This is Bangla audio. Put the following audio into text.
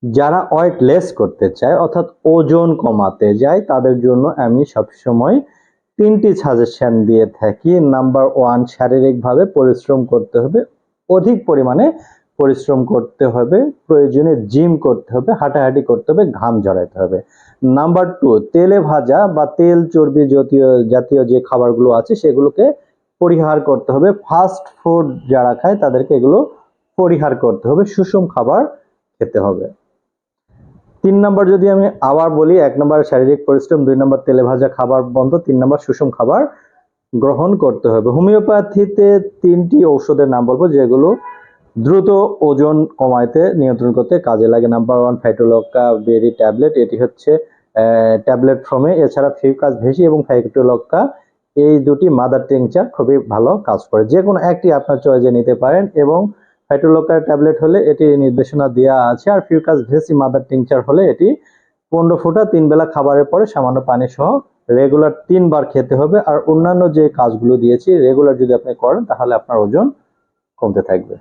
যারা ওয়েট লেস করতে চায় অর্থাৎ ওজন কমাতে যায় তাদের জন্য আমি সবসময় 3টি সাজেশন দিয়ে থাকি। নাম্বার 1, শারীরিকভাবে পরিশ্রম করতে হবে, অধিক পরিমাণে পরিশ্রম করতে হবে, প্রয়োজনে জিম করতে হবে, হাঁটাহাঁটি করতে হবে, ঘাম ঝরাতে হবে। নাম্বার 2, তেলে ভাজা বা তেল চর্বি জাতীয় যে খাবারগুলো আছে সেগুলোকে পরিহার করতে হবে। ফাস্ট ফুড যারা খায় তাদেরকে এগুলো পরিহার করতে হবে, সুষম খাবার খেতে হবে। 3 নম্বর যদি আমি আবার বলি, 1 নম্বর শারীরিক পরিশ্রম, 2 নম্বর তেলে ভাজা খাবার বন্ধ, 3 নম্বর সুষম খাবার গ্রহণ করতে হবে। হোমিওপ্যাথিতে 3টি ঔষধের নাম বলবো যেগুলো দ্রুত ওজন কমাইতে নিয়ন্ত্রণ করতে কাজে লাগে। নাম্বার 1, ফাইটোলক্কা বেরি ট্যাবলেট, এটি হচ্ছে ট্যাবলেট ফর্মে। এছাড়া ফিউকাস ভেসি এবং ফাইটোলক্কা এই দুটি মাদার টিংচার খুবই ভালো কাজ করে। যে কোনো একটি আপনার চয়েসে নিতে পারেন এবং ফাইটোলক্কার ট্যাবলেট হলে এটি নির্দেশনা দেওয়া আছে, আর ফিউকাস ভেসি মাদার টিংচার হলে এটি 15 ফোঁটা 3 বেলা খাবারের পরে সামান্য পানি সহ রেগুলার 3 বার খেতে হবে। আর অন্যান্য যে কাজগুলো দিয়েছি রেগুলার যদি আপনি করেন তাহলে আপনার ওজন কমতে থাকবে।